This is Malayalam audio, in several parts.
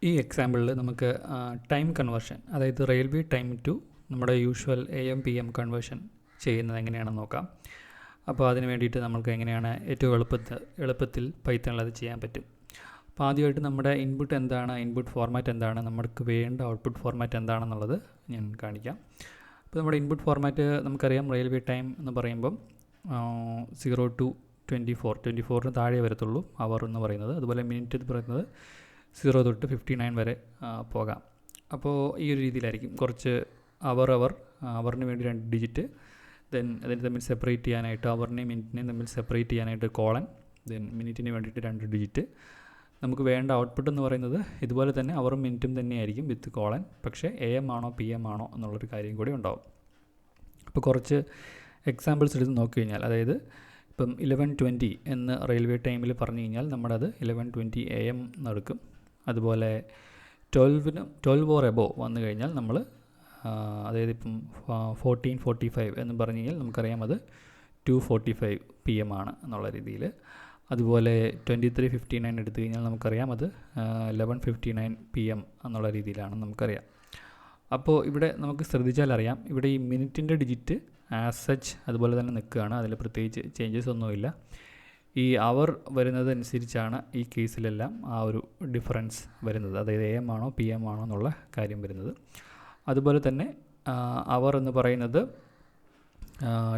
ഈ എക്സാമ്പിളിൽ നമുക്ക് ടൈം കൺവേർഷൻ, അതായത് റെയിൽവേ ടൈം ടു നമ്മുടെ യൂഷ്വൽ AM PM കൺവേർഷൻ ചെയ്യുന്നത് എങ്ങനെയാണെന്ന് നോക്കാം. അപ്പോൾ അതിന് വേണ്ടിയിട്ട് നമുക്ക് എങ്ങനെയാണ് ഏറ്റവും എളുപ്പത്തിൽ പൈത്തണിൽ അത് ചെയ്യാൻ പറ്റും. അപ്പോൾ ആദ്യമായിട്ട് നമ്മുടെ ഇൻപുട്ട് എന്താണ്, ഇൻപുട്ട് ഫോർമാറ്റ് എന്താണ്, നമുക്ക് വേണ്ട ഔട്ട്പുട്ട് ഫോർമാറ്റ് എന്താണെന്നുള്ളത് ഞാൻ കാണിക്കാം. അപ്പോൾ നമ്മുടെ ഇൻപുട്ട് ഫോർമാറ്റ് നമുക്കറിയാം, റെയിൽവേ ടൈം എന്ന് പറയുമ്പം 0 to 24 താഴെ വരത്തുള്ളൂ അവർ എന്ന് പറയുന്നത്. അതുപോലെ മിനിറ്റ് എന്ന് പറയുന്നത് 0 തൊട്ട് 59 വരെ പോകാം. അപ്പോൾ ഈ ഒരു രീതിയിലായിരിക്കും. കുറച്ച് അവറിന് വേണ്ടി 2 ഡിജിറ്റ്, ദെൻ അതിന് തമ്മിൽ സെപ്പറേറ്റ് ചെയ്യാനായിട്ട് അവറിനെയും മിനിറ്റിനെയും തമ്മിൽ സെപ്പറേറ്റ് ചെയ്യാനായിട്ട് കോളൻ, ദെൻ മിനിറ്റിന് വേണ്ടിയിട്ട് 2 ഡിജിറ്റ്. നമുക്ക് വേണ്ട ഔട്ട്പുട്ട് എന്ന് പറയുന്നത് ഇതുപോലെ തന്നെ അവറും മിനിറ്റും തന്നെയായിരിക്കും വിത്ത് കോളൻ. പക്ഷേ AM ആണോ PM ആണോ എന്നുള്ളൊരു കാര്യം കൂടി ഉണ്ടാവും. അപ്പോൾ കുറച്ച് എക്സാമ്പിൾസ് എടുത്ത് നോക്കിക്കഴിഞ്ഞാൽ, അതായത് ഇപ്പം 11:20 എന്ന് റെയിൽവേ ടൈമിൽ പറഞ്ഞു കഴിഞ്ഞാൽ നമ്മളത് 11:20 AM എന്നെടുക്കും. അതുപോലെ 12 or above വന്നു കഴിഞ്ഞാൽ നമ്മൾ അതായത് ഇപ്പം 14:45 എന്ന് പറഞ്ഞു കഴിഞ്ഞാൽ നമുക്കറിയാം അത് 2:45 PM ആണ് എന്നുള്ള രീതിയിൽ. അതുപോലെ 23:59 എടുത്തു കഴിഞ്ഞാൽ നമുക്കറിയാം അത് 11:59 PM എന്നുള്ള രീതിയിലാണ് നമുക്കറിയാം. അപ്പോൾ ഇവിടെ നമുക്ക് ശ്രദ്ധിച്ചാൽ അറിയാം, ഇവിടെ ഈ മിനിറ്റിൻ്റെ ഡിജിറ്റ് ആസ് സച്ച് അതുപോലെ തന്നെ നിൽക്കുകയാണ്. അതിൽ പ്രത്യേകിച്ച് ചേഞ്ചസ് ഒന്നുമില്ല. ഈ അവർ വരുന്നതനുസരിച്ചാണ് ഈ കേസിലെല്ലാം ആ ഒരു ഡിഫറൻസ് വരുന്നത്, അതായത് AM ആണോ PM ആണോ എന്നുള്ള കാര്യം വരുന്നത്. അതുപോലെ തന്നെ അവർ എന്ന് പറയുന്നത്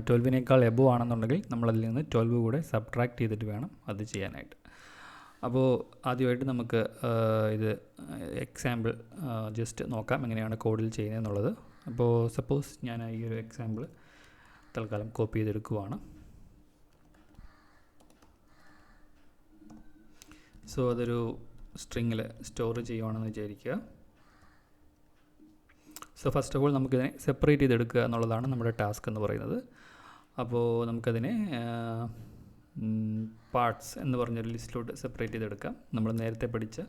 12-നേക്കാൾ എബോ ആണെന്നുണ്ടെങ്കിൽ നമ്മളതിൽ നിന്ന് 12 കൂടെ സബ്ട്രാക്ട് ചെയ്തിട്ട് വേണം അത് ചെയ്യാനായിട്ട്. അപ്പോൾ ആദ്യമായിട്ട് നമുക്ക് ഇത് എക്സാമ്പിൾ ജസ്റ്റ് നോക്കാം എങ്ങനെയാണ് കോഡിൽ ചെയ്യുന്നതെന്നുള്ളത്. അപ്പോൾ സപ്പോസ് ഞാൻ ഈ ഒരു എക്സാമ്പിൾ തൽക്കാലം കോപ്പി ചെയ്തെടുക്കുവാണ്. സോ അതൊരു സ്ട്രിങ്ങിൽ സ്റ്റോർ ചെയ്യുവാണെന്ന് വിചാരിക്കുക. സോ ഫസ്റ്റ് ഓഫ് ഓൾ നമുക്കിതിനെ സെപ്പറേറ്റ് ചെയ്തെടുക്കുക എന്നുള്ളതാണ് നമ്മുടെ ടാസ്ക് എന്ന് പറയുന്നത്. അപ്പോൾ നമുക്കതിനെ പാർട്സ് എന്ന് പറഞ്ഞൊരു ലിസ്റ്റിലോട്ട് സെപ്പറേറ്റ് ചെയ്തെടുക്കാം. നമ്മൾ നേരത്തെ പഠിച്ച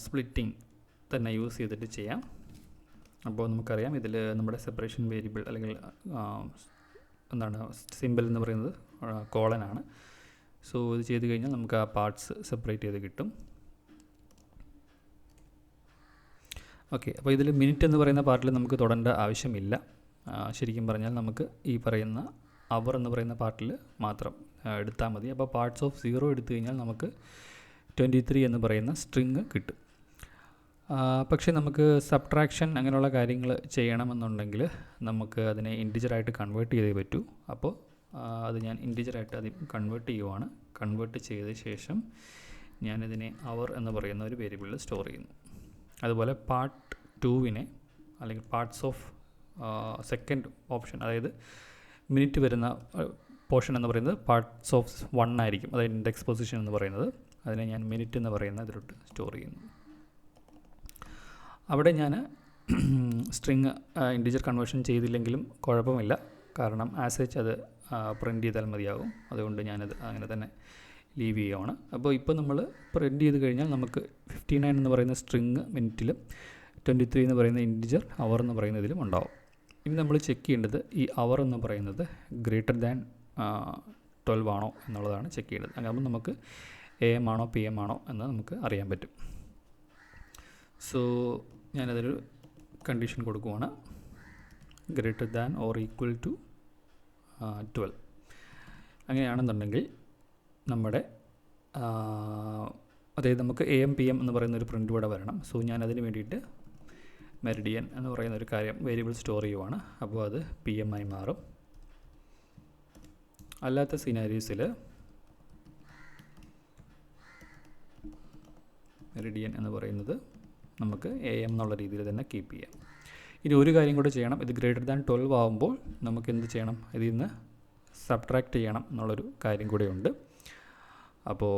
സ്പ്ലിറ്റിംഗ് തന്നെ യൂസ് ചെയ്തിട്ട് ചെയ്യാം. അപ്പോൾ നമുക്കറിയാം ഇതിൽ നമ്മുടെ സെപ്പറേഷൻ വേരിയബിൾ അല്ലെങ്കിൽ എന്താണ് സിമ്പിൾ എന്ന് പറയുന്നത് കോളനാണ്. സോ ഇത് ചെയ്ത് കഴിഞ്ഞാൽ നമുക്ക് ആ പാർട്സ് സെപ്പറേറ്റ് ചെയ്ത് കിട്ടും. ഓക്കെ, അപ്പോൾ ഇതിൽ മിനിറ്റ് എന്ന് പറയുന്ന പാർട്ടിൽ നമുക്ക് തൊടേണ്ട ആവശ്യമില്ല. ശരിക്കും പറഞ്ഞാൽ നമുക്ക് ഈ പറയുന്ന അവർ എന്ന് പറയുന്ന പാർട്ടിൽ മാത്രം എടുത്താൽ മതി. അപ്പോൾ പാർട്സ് ഓഫ് 0 എടുത്തു കഴിഞ്ഞാൽ നമുക്ക് 23 എന്ന് പറയുന്ന സ്ട്രിങ് കിട്ടും. പക്ഷേ നമുക്ക് സബ്ട്രാക്ഷൻ അങ്ങനെയുള്ള കാര്യങ്ങൾ ചെയ്യണമെന്നുണ്ടെങ്കിൽ നമുക്ക് അതിനെ ഇൻറ്റിജറായിട്ട് കൺവേർട്ട് ചെയ്തേ പറ്റൂ. അപ്പോൾ അത് ഞാൻ ഇൻറ്റിജറായിട്ട് അത് കൺവേർട്ട് ചെയ്യുവാണ്. കൺവേർട്ട് ചെയ്ത ശേഷം ഞാനിതിനെ അവർ എന്ന് പറയുന്ന ഒരു വേരിയബിളിൽ സ്റ്റോർ ചെയ്യുന്നു. അതുപോലെ പാർട്ട് 2-നെ അല്ലെങ്കിൽ പാർട്സ് ഓഫ് സെക്കൻഡ് ഓപ്ഷൻ, അതായത് മിനിറ്റ് വരുന്ന പോർഷൻ എന്ന് പറയുന്നത് പാർട്സ് ഓഫ് 1 ആയിരിക്കും, അതായത് ഇൻഡെക്സ് പൊസിഷൻ എന്ന് പറയുന്നത്. അതിനെ ഞാൻ മിനിറ്റ് എന്ന് പറയുന്ന ഇതിലോട്ട് സ്റ്റോർ ചെയ്യുന്നു. അവിടെ ഞാൻ സ്ട്രിങ് ഇൻറ്റിജർ കൺവേർഷൻ ചെയ്തില്ലെങ്കിലും കുഴപ്പമില്ല, കാരണം ആസ് സച്ച് അത് പ്രിൻ്റ് ചെയ്താൽ മതിയാകും. അതുകൊണ്ട് ഞാനത് അങ്ങനെ തന്നെ ലീവ് ചെയ്യുകയാണ്. അപ്പോൾ ഇപ്പോൾ നമ്മൾ പ്രിൻ്റ് ചെയ്ത് കഴിഞ്ഞാൽ നമുക്ക് 59 എന്ന് പറയുന്ന സ്ട്രിങ് മിനിറ്റിലും 23 എന്ന് പറയുന്ന ഇൻറ്റിജർ അവർ എന്ന് പറയുന്നതിലും ഉണ്ടാവും. ഇനി നമ്മൾ ചെക്ക് ചെയ്യേണ്ടത് ഈ അവർ എന്ന് പറയുന്നത് ഗ്രേറ്റർ ദാൻ 12 ആണോ എന്നുള്ളതാണ് ചെക്ക് ചെയ്യേണ്ടത്. അങ്ങനെ നമുക്ക് AM ആണോ PM ആണോ എന്ന് നമുക്ക് അറിയാൻ പറ്റും. സോ ഞാനതൊരു കണ്ടീഷൻ കൊടുക്കുവാണ്, greater than or equal to 12. അങ്ങനെയാണെന്നുണ്ടെങ്കിൽ നമ്മുടെ അതായത് നമുക്ക് AM PM എന്ന് പറയുന്ന ഒരു പ്രിൻ്റ് ഇവിടെ വരണം. സോ ഞാനതിന് വേണ്ടിയിട്ട് മെറിഡിയൻ എന്ന് പറയുന്ന ഒരു കാര്യം വേരിയബിൾ സ്റ്റോർ ചെയ്യുവാണ്. അപ്പോൾ അത് PM ആയി മാറും. അല്ലാത്ത സിനാരിയോസിൽ മെറിഡിയൻ എന്ന് പറയുന്നത് നമുക്ക് AM എന്നുള്ള രീതിയിൽ തന്നെ കീപ്പ് ചെയ്യാം. ഇനി ഒരു കാര്യം കൂടെ ചെയ്യണം, ഇത് ഗ്രേറ്റർ ദാൻ 12 ആകുമ്പോൾ നമുക്ക് എന്ത് ചെയ്യണം, ഇതിൽ നിന്ന് സബ്ട്രാക്റ്റ് ചെയ്യണം എന്നുള്ളൊരു കാര്യം കൂടെ ഉണ്ട്. അപ്പോൾ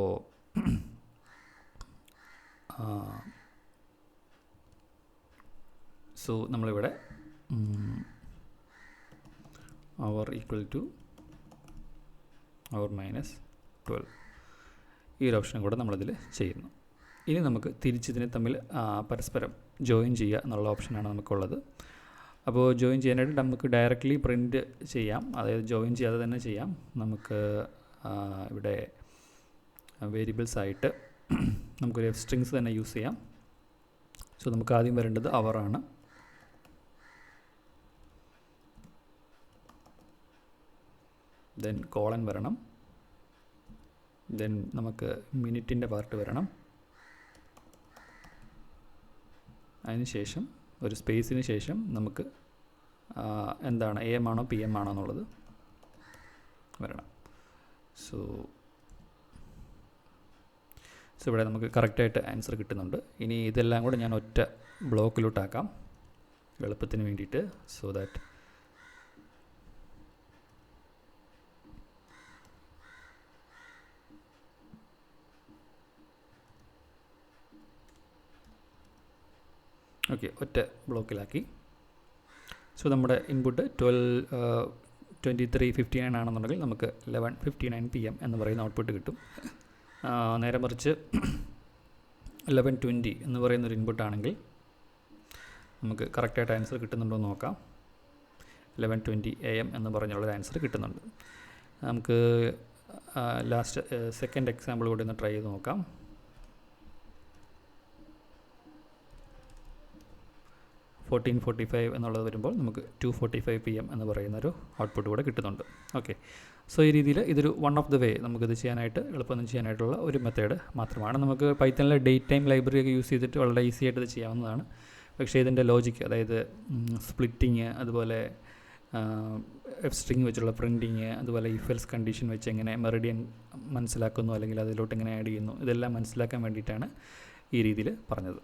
സോ നമ്മളിവിടെ hour equal to hour minus 12 ഈ ഒരു ഓപ്ഷൻ കൂടെ നമ്മളിതിൽ ചെയ്യുന്നു. ഇനി നമുക്ക് തിരിച്ചിതിനെ തമ്മിൽ പരസ്പരം ജോയിൻ ചെയ്യുക എന്നുള്ള ഓപ്ഷനാണ് നമുക്കുള്ളത്. അപ്പോൾ ജോയിൻ ചെയ്യാനായിട്ട് നമുക്ക് ഡയറക്റ്റ്ലി പ്രിൻ്റ് ചെയ്യാം, അതായത് ജോയിൻ ചെയ്യാതെ തന്നെ ചെയ്യാം. നമുക്ക് ഇവിടെ വേരിയബിൾസ് ആയിട്ട് നമുക്കൊരു എഫ് സ്ട്രിങ്സ് തന്നെ യൂസ് ചെയ്യാം. സോ നമുക്ക് ആദ്യം വരേണ്ടത് അവറാണ്. ദെൻ കോളൻ വരണം. ദെൻ നമുക്ക് മിനിറ്റിൻ്റെ പാർട്ട് വരണം. അതിനുശേഷം ഒരു സ്പേസിന് ശേഷം നമുക്ക് എന്താണ് AM ആണോ PM ആണോ എന്നുള്ളത് വരണം. സോ ഇവിടെ നമുക്ക് കറക്റ്റായിട്ട് ആൻസർ കിട്ടുന്നുണ്ട്. ഇനി ഇതെല്ലാം കൂടെ ഞാൻ ഒറ്റ ബ്ലോക്കിലോട്ടാക്കാം എളുപ്പത്തിന് വേണ്ടിയിട്ട്. സോ ദാറ്റ് ഓക്കെ, ഒറ്റ ബ്ലോക്കിലാക്കി. സോ നമ്മുടെ ഇൻപുട്ട് 23:59 ആണെന്നുണ്ടെങ്കിൽ നമുക്ക് 11:59 PM എന്ന് പറയുന്ന ഔട്ട്പുട്ട് കിട്ടും. നേരെ മറിച്ച് 11:20 എന്ന് പറയുന്നൊരു ഇൻപുട്ടാണെങ്കിൽ നമുക്ക് കറക്റ്റായിട്ട് ആൻസർ കിട്ടുന്നുണ്ടോ എന്ന് നോക്കാം. 11:20 AM എന്ന് പറഞ്ഞുള്ളൊരു ആൻസർ കിട്ടുന്നുണ്ട്. നമുക്ക് ലാസ്റ്റ് സെക്കൻഡ് എക്സാമ്പിൾ കൂടി ഒന്ന് ട്രൈ ചെയ്ത് നോക്കാം. 14:45 എന്നുള്ളത് വരുമ്പോൾ നമുക്ക് 2:45 PM എന്ന് പറയുന്നൊരു ഔട്ട്പുട്ട് കൂടെ കിട്ടുന്നുണ്ട്. ഓക്കെ, സോ ഈ രീതിയിൽ ഇതൊരു വൺ ഓഫ് ദ വേ നമുക്കിത് ചെയ്യാനായിട്ട് എളുപ്പം ചെയ്യാനായിട്ടുള്ള ഒരു മെത്തേഡ് മാത്രമാണ്. നമുക്ക് പൈത്തണിലെ ഡേറ്റ് ടൈം ലൈബ്രറി ഒക്കെ യൂസ് ചെയ്തിട്ട് വളരെ ഈസി ആയിട്ട് ഇത് ചെയ്യാവുന്നതാണ്. പക്ഷേ ഇതിൻ്റെ ലോജിക്ക്, അതായത് സ്പ്ലിറ്റിങ്, അതുപോലെ എഫ് സ്ട്രിങ് വെച്ചുള്ള പ്രിൻറ്റിങ്, അതുപോലെ ഇഫ് എൽസ് കണ്ടീഷൻ വെച്ച് എങ്ങനെ മെറിഡിയൻ മനസ്സിലാക്കുന്നു അല്ലെങ്കിൽ അതിലോട്ട് എങ്ങനെ ആഡ് ചെയ്യുന്നു, ഇതെല്ലാം മനസ്സിലാക്കാൻ വേണ്ടിയിട്ടാണ് ഈ രീതിയിൽ പറഞ്ഞത്.